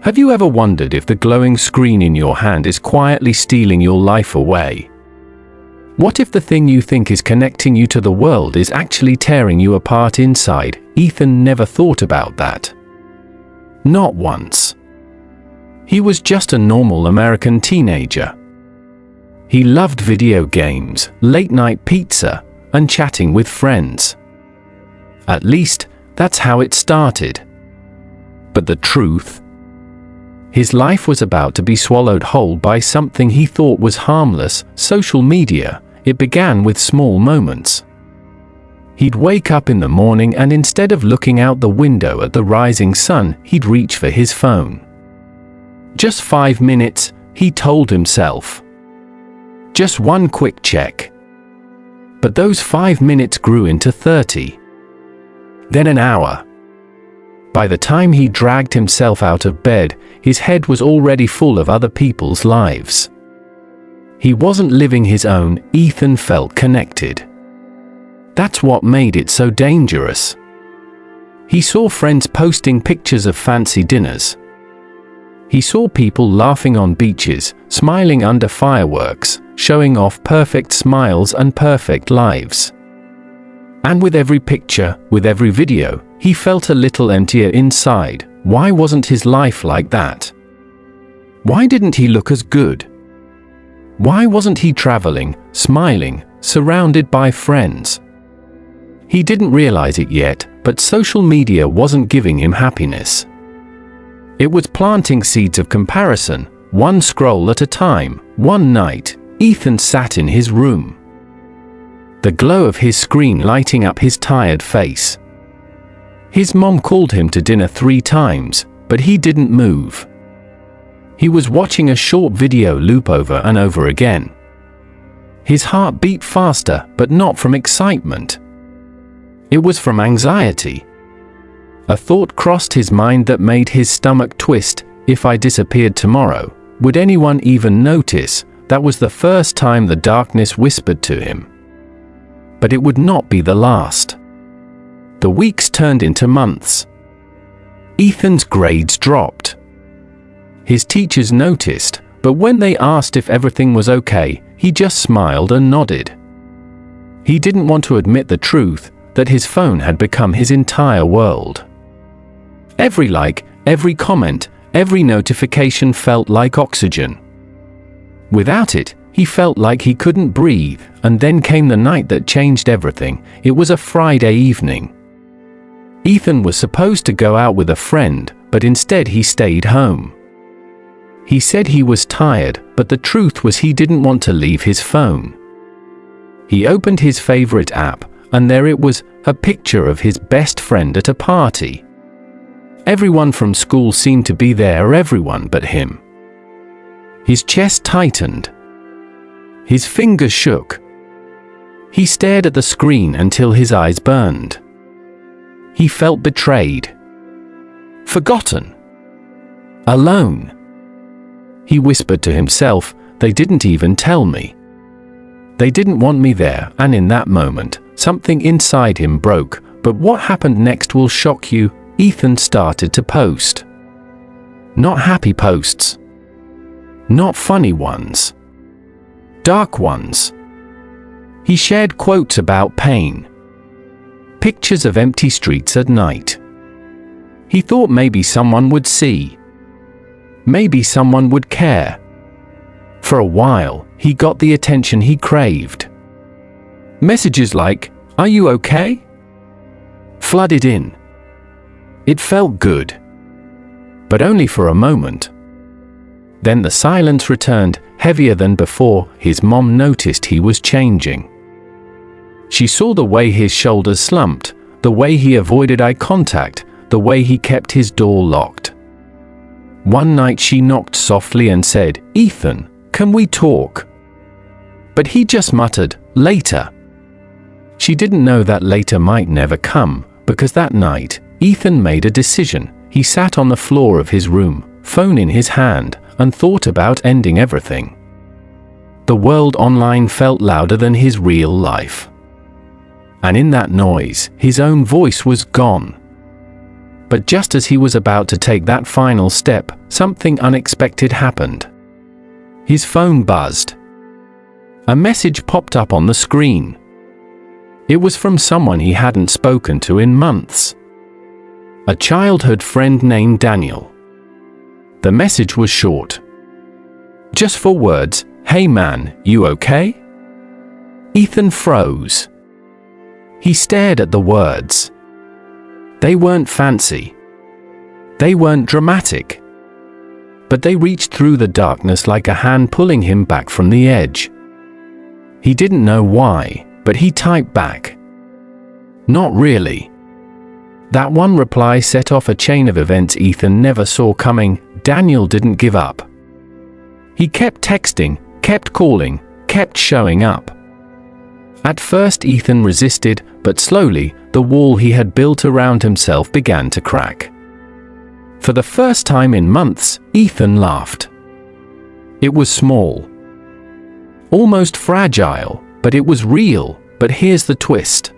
Have you ever wondered if the glowing screen in your hand is quietly stealing your life away? What if the thing you think is connecting you to the world is actually tearing you apart inside? Ethan never thought about that. Not once. He was just a normal American teenager. He loved video games, late-night pizza, and chatting with friends. At least, that's how it started. But the truth? His life was about to be swallowed whole by something he thought was harmless, social media. It began with small moments. He'd wake up in the morning and instead of looking out the window at the rising sun, he'd reach for his phone. Just 5 minutes, he told himself. Just one quick check. But those 5 minutes grew into 30. Then an hour. By the time he dragged himself out of bed, his head was already full of other people's lives. He wasn't living his own. Ethan felt connected. That's what made it so dangerous. He saw friends posting pictures of fancy dinners. He saw people laughing on beaches, smiling under fireworks, showing off perfect smiles and perfect lives. And with every picture, with every video, he felt a little emptier inside. Why wasn't his life like that? Why didn't he look as good? Why wasn't he traveling, smiling, surrounded by friends? He didn't realize it yet, but social media wasn't giving him happiness. It was planting seeds of comparison, one scroll at a time. One night, Ethan sat in his room. The glow of his screen lighting up his tired face. His mom called him to dinner 3 times, but he didn't move. He was watching a short video loop over and over again. His heart beat faster, but not from excitement. It was from anxiety. A thought crossed his mind that made his stomach twist. If I disappeared tomorrow, would anyone even notice? That was the first time the darkness whispered to him. But it would not be the last. The weeks turned into months. Ethan's grades dropped. His teachers noticed, but when they asked if everything was okay, he just smiled and nodded. He didn't want to admit the truth, that his phone had become his entire world. Every like, every comment, every notification felt like oxygen. Without it, he felt like he couldn't breathe, and then came the night that changed everything. It was a Friday evening. Ethan was supposed to go out with a friend, but instead he stayed home. He said he was tired, but the truth was he didn't want to leave his phone. He opened his favorite app, and there it was, a picture of his best friend at a party. Everyone from school seemed to be there, everyone but him. His chest tightened. His fingers shook. He stared at the screen until his eyes burned. He felt betrayed. Forgotten. Alone. He whispered to himself, they didn't even tell me. They didn't want me there, and in that moment, something inside him broke. But what happened next will shock you. Ethan started to post. Not happy posts. Not funny ones. Dark ones. He shared quotes about pain. Pictures of empty streets at night. He thought maybe someone would see. Maybe someone would care. For a while, he got the attention he craved. Messages like, "Are you okay?" flooded in. It felt good. But only for a moment. Then the silence returned, heavier than before. His mom noticed he was changing. She saw the way his shoulders slumped, the way he avoided eye contact, the way he kept his door locked. One night she knocked softly and said, "Ethan, can we talk?" But he just muttered, "Later." She didn't know that later might never come, because that night, Ethan made a decision. He sat on the floor of his room, phone in his hand, and thought about ending everything. The world online felt louder than his real life. And in that noise, his own voice was gone. But just as he was about to take that final step, something unexpected happened. His phone buzzed. A message popped up on the screen. It was from someone he hadn't spoken to in months. A childhood friend named Daniel. The message was short. Just 4 words, "Hey man, you okay?" Ethan froze. He stared at the words. They weren't fancy. They weren't dramatic. But they reached through the darkness like a hand pulling him back from the edge. He didn't know why, but he typed back. "Not really." That one reply set off a chain of events Ethan never saw coming. Daniel didn't give up. He kept texting, kept calling, kept showing up. At first Ethan resisted, but slowly, the wall he had built around himself began to crack. For the first time in months, Ethan laughed. It was small. Almost fragile, but it was real. But here's the twist.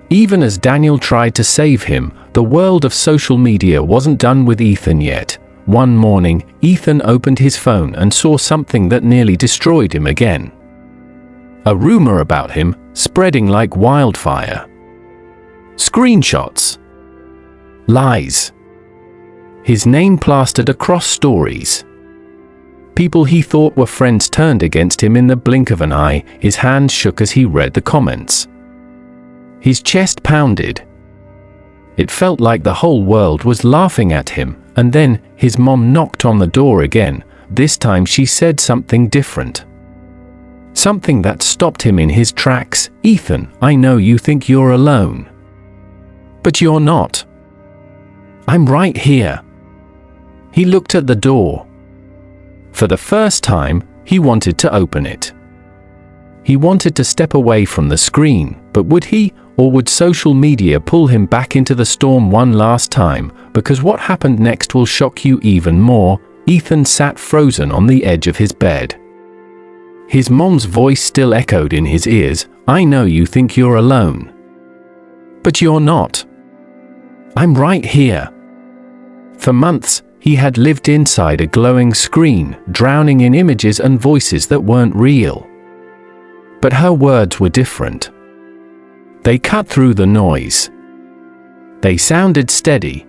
Even as Daniel tried to save him, the world of social media wasn't done with Ethan yet. One morning, Ethan opened his phone and saw something that nearly destroyed him again. A rumor about him, spreading like wildfire. Screenshots. Lies. His name plastered across stories. People he thought were friends turned against him in the blink of an eye. His hands shook as he read the comments. His chest pounded. It felt like the whole world was laughing at him, and then, his mom knocked on the door again. This time she said something different. Something that stopped him in his tracks. "Ethan, I know you think you're alone. But you're not. I'm right here." He looked at the door. For the first time, he wanted to open it. He wanted to step away from the screen, but would he, or would social media pull him back into the storm one last time? Because what happened next will shock you even more. Ethan sat frozen on the edge of his bed. His mom's voice still echoed in his ears. "I know you think you're alone. But you're not. I'm right here." For months, he had lived inside a glowing screen, drowning in images and voices that weren't real. But her words were different. They cut through the noise. They sounded steady.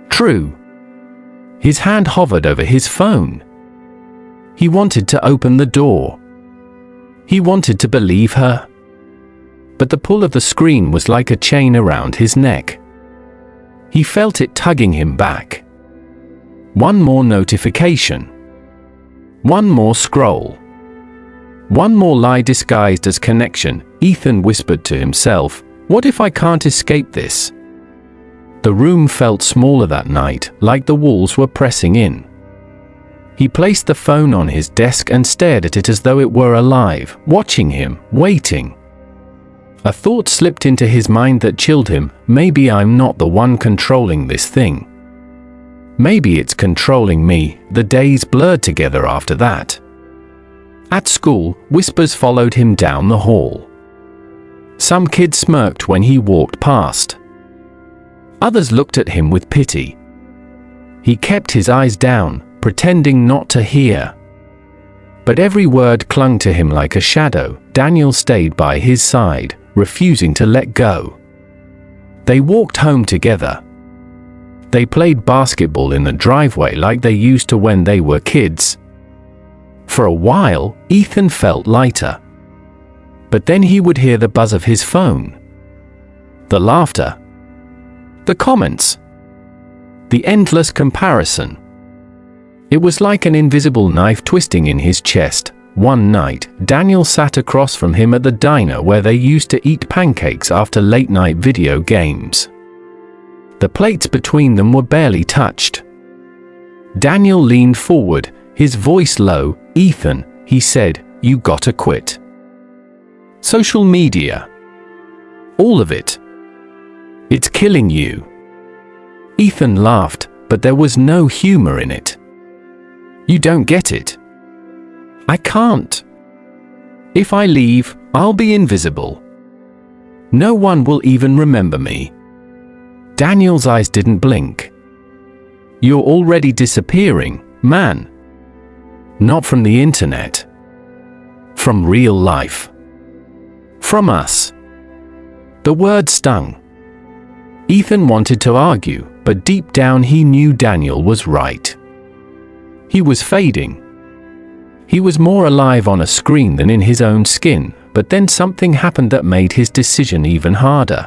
True. His hand hovered over his phone. He wanted to open the door. He wanted to believe her. But the pull of the screen was like a chain around his neck. He felt it tugging him back. One more notification. One more scroll. One more lie disguised as connection. Ethan whispered to himself, "What if I can't escape this?" The room felt smaller that night, like the walls were pressing in. He placed the phone on his desk and stared at it as though it were alive, watching him, waiting. A thought slipped into his mind that chilled him. Maybe I'm not the one controlling this thing. Maybe it's controlling me. The days blurred together after that. At school, whispers followed him down the hall. Some kids smirked when he walked past. Others looked at him with pity. He kept his eyes down, pretending not to hear. But every word clung to him like a shadow. Daniel stayed by his side, refusing to let go. They walked home together. They played basketball in the driveway like they used to when they were kids. For a while, Ethan felt lighter. But then he would hear the buzz of his phone. The laughter. The comments. The endless comparison. It was like an invisible knife twisting in his chest. One night, Daniel sat across from him at the diner where they used to eat pancakes after late-night video games. The plates between them were barely touched. Daniel leaned forward, his voice low. "Ethan," he said, "you gotta quit. Social media. All of it. It's killing you." Ethan laughed, but there was no humor in it. "You don't get it. I can't. If I leave, I'll be invisible. No one will even remember me." Daniel's eyes didn't blink. "You're already disappearing, man. Not from the internet. From real life. From us." The word stung. Ethan wanted to argue, but deep down he knew Daniel was right. He was fading. He was more alive on a screen than in his own skin, but then something happened that made his decision even harder.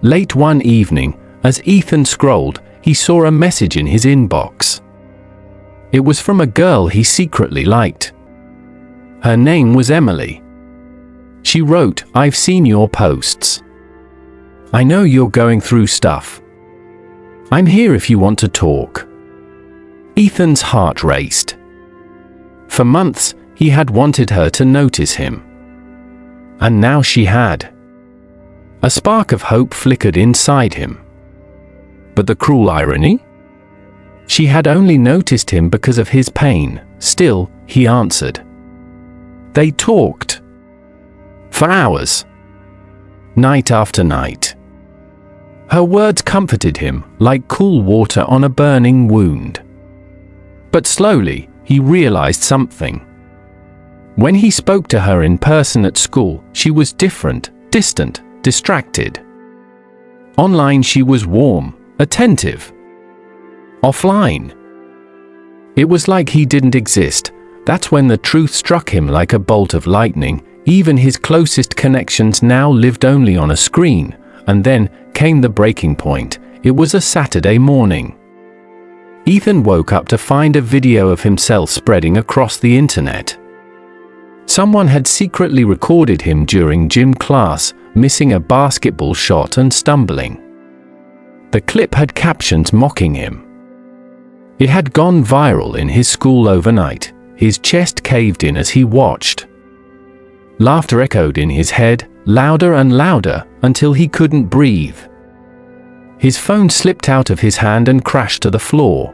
Late one evening, as Ethan scrolled, he saw a message in his inbox. It was from a girl he secretly liked. Her name was Emily. She wrote, "I've seen your posts. I know you're going through stuff. I'm here if you want to talk." Ethan's heart raced. For months, he had wanted her to notice him. And now she had. A spark of hope flickered inside him. But the cruel irony? She had only noticed him because of his pain. Still, he answered. They talked. For hours. Night after night. Her words comforted him, like cool water on a burning wound. But slowly, he realized something. When he spoke to her in person at school, she was different, distant, distracted. Online she was warm, attentive. Offline, it was like he didn't exist. That's when the truth struck him like a bolt of lightning. Even his closest connections now lived only on a screen. And then came the breaking point. It was a Saturday morning. Ethan woke up to find a video of himself spreading across the internet. Someone had secretly recorded him during gym class, missing a basketball shot and stumbling. The clip had captions mocking him. It had gone viral in his school overnight. His chest caved in as he watched. Laughter echoed in his head, louder and louder, until he couldn't breathe. His phone slipped out of his hand and crashed to the floor.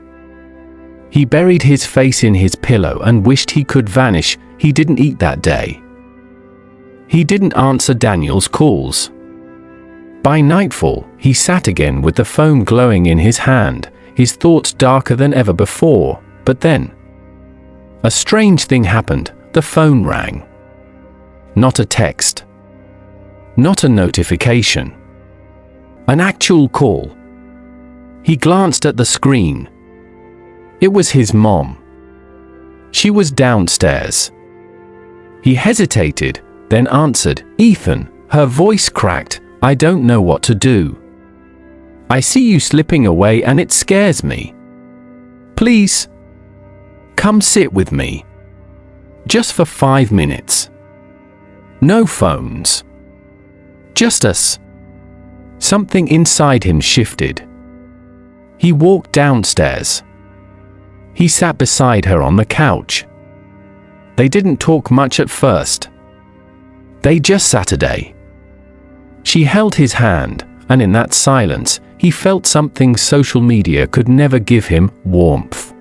He buried his face in his pillow and wished he could vanish. He didn't eat that day. He didn't answer Daniel's calls. By nightfall, he sat again with the phone glowing in his hand, his thoughts darker than ever before. But then, a strange thing happened. The phone rang. Not a text. Not a notification. An actual call. He glanced at the screen. It was his mom. She was downstairs. He hesitated, then answered, "Ethan," her voice cracked, "I don't know what to do. I see you slipping away and it scares me. Please, come sit with me. Just for 5 minutes. No phones. Just us." Something inside him shifted. He walked downstairs. He sat beside her on the couch. They didn't talk much at first. They just sat a day. She held his hand, and in that silence, he felt something social media could never give him: warmth.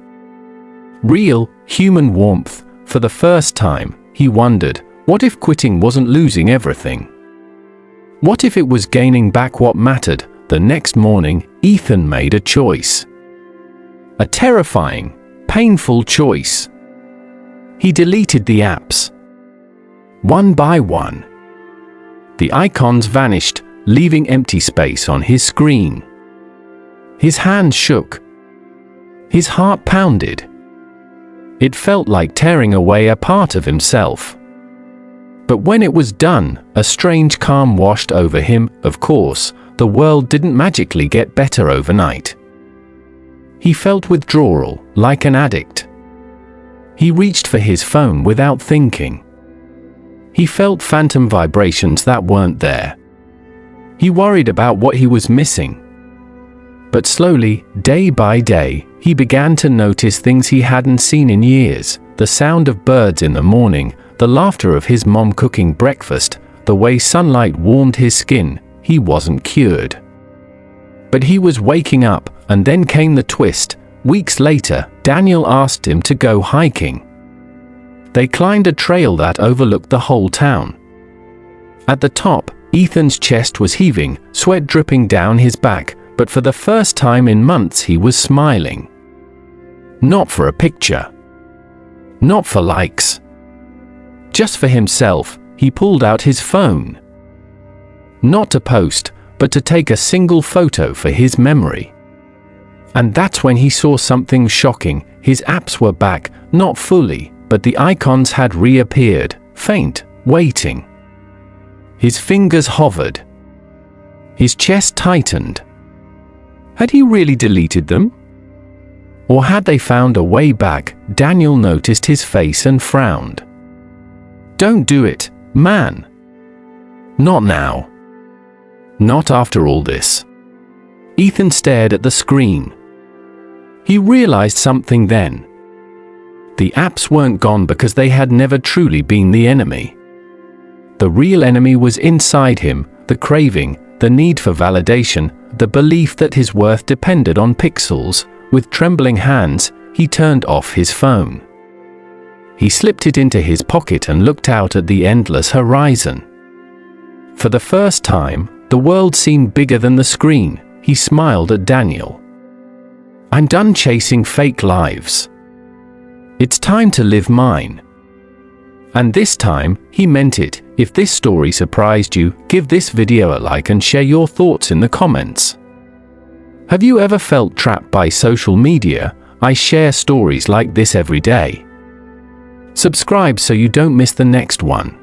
Real, human warmth. For the first time, he wondered, what if quitting wasn't losing everything? What if it was gaining back what mattered? The next morning, Ethan made a choice. A terrifying, painful choice. He deleted the apps. One by one. The icons vanished, leaving empty space on his screen. His hands shook. His heart pounded. It felt like tearing away a part of himself. But when it was done, a strange calm washed over him. Of course, the world didn't magically get better overnight. He felt withdrawal, like an addict. He reached for his phone without thinking. He felt phantom vibrations that weren't there. He worried about what he was missing. But slowly, day by day, he began to notice things he hadn't seen in years: the sound of birds in the morning, the laughter of his mom cooking breakfast, the way sunlight warmed his skin. He wasn't cured. But he was waking up, and then came the twist. Weeks later, Daniel asked him to go hiking. They climbed a trail that overlooked the whole town. At the top, Ethan's chest was heaving, sweat dripping down his back, but for the first time in months he was smiling. Not for a picture. Not for likes. Just for himself, he pulled out his phone. Not to post, but to take a single photo for his memory. And that's when he saw something shocking. His apps were back, not fully, but the icons had reappeared, faint, waiting. His fingers hovered. His chest tightened. Had he really deleted them? Or had they found a way back? Daniel noticed his face and frowned. Don't do it, man. Not now. Not after all this. Ethan stared at the screen. He realized something then. The apps weren't gone because they had never truly been the enemy. The real enemy was inside him, the craving, the need for validation, the belief that his worth depended on pixels. With trembling hands, he turned off his phone. He slipped it into his pocket and looked out at the endless horizon. For the first time, the world seemed bigger than the screen. He smiled at Daniel. I'm done chasing fake lives. It's time to live mine. And this time, he meant it. If this story surprised you, give this video a like and share your thoughts in the comments. Have you ever felt trapped by social media? I share stories like this every day. Subscribe so you don't miss the next one.